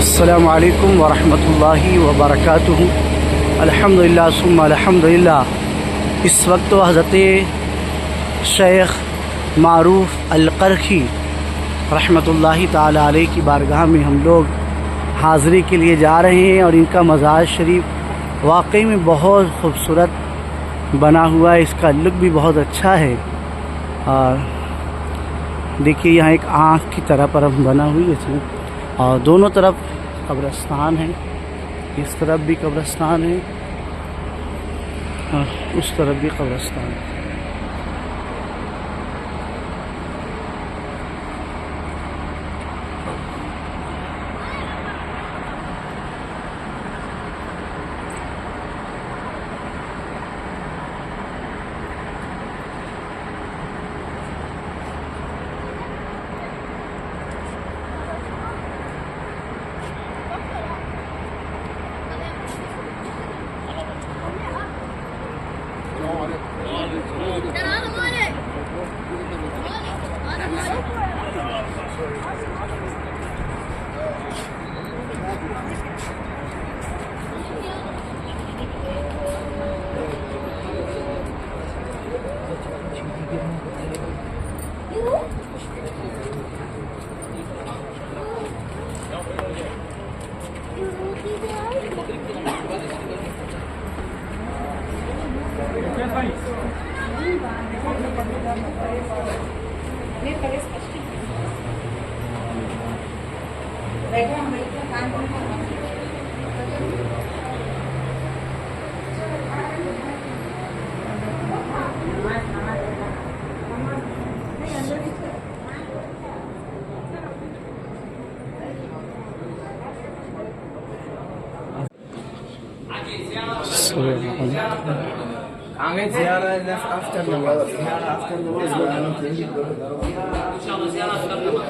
अस्सलामु अलैकुम वरहमतुल्लाहि वबरकातुहू। अल्हम्दुलिल्लाह सुम्मा अल्हम्दुलिल्लाह। इस वक्त तो हज़रत शेख मारूफ़ अल-क़रख़ी रहमतुल्लाहि ताला अलैह की बारगाह में हम लोग हाज़री के लिए जा रहे हैं और इनका मज़ार शरीफ वाकई में बहुत खूबसूरत बना हुआ है। इसका लुक भी बहुत अच्छा है। और देखिए यहाँ एक आँख की तरह पर बना हुई है इसमें, और दोनों तरफ कब्रिस्तान है। इस तरफ भी कब्रिस्तान है और उस तरफ भी कब्रिस्तान है। आगे ज़ियारा आफ्टर नमाज, ज़ियारा आफ्टर नमाज इंशाल्लाह ज़ियारा आफ्टर नमाज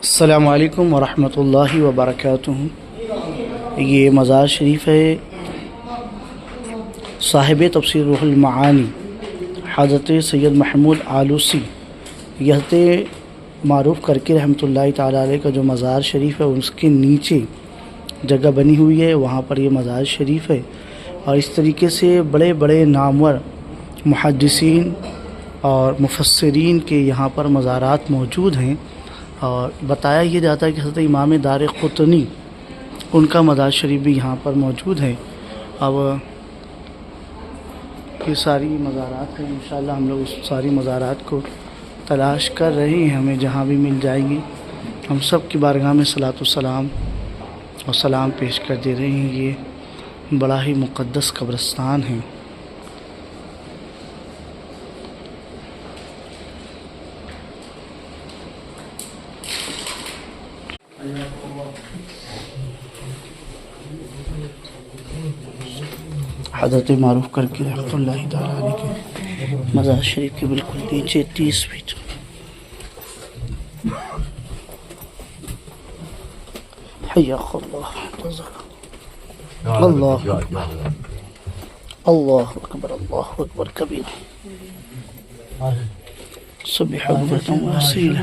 अस्सलामु अलैकुम वरहमतुल्लाहि वबरकातुहू। ये मज़ार शरीफ है साहिब तफसीर रूहुल मानी हज़रत सैयद महमूद आलूसी यहत मारूफ़ करके रहमतुल्लाहि ताला अलैह का जो मज़ार शरीफ है उसके नीचे जगह बनी हुई है, वहाँ पर ये मज़ार शरीफ है। और इस तरीके से बड़े बड़े नामवर मुहद्दिसीन और मुफस्सिरीन के यहाँ पर मज़ारात मौजूद हैं। और बताया ये जाता है कि हज़रत इमाम दार क़ुतनी उनका मज़ार शरीफ भी यहाँ पर मौजूद है। अब ये सारी मज़ारात हैं, इंशाअल्लाह हम लोग उस सारी मज़ारात को तलाश कर रहे हैं। हमें जहाँ भी मिल जाएंगी हम सब की बारगाह में सलातो सलाम और सलाम पेश कर दे रहे हैं। ये बड़ा ही मुक़द्दस कब्रिस्तान है। हज़रत मारूफ़ करके रहमतुल्लाहि ताला अलैह के मज़ार शरीफ के बिल्कुल नीचे 30 फीट हय्यल्लाह अल्लाह अकबर अल्लाहु अकबर कबीर सुबह बुक्रतन व असीला।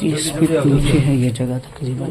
तीस फीट नीचे है ये जगह तकरीबन।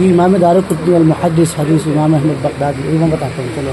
इमाम दारुक़ुत्नी अल-मुहद्दिस हदीस इमाम अहमद बगदादी ये मैं बताता हूँ। चलो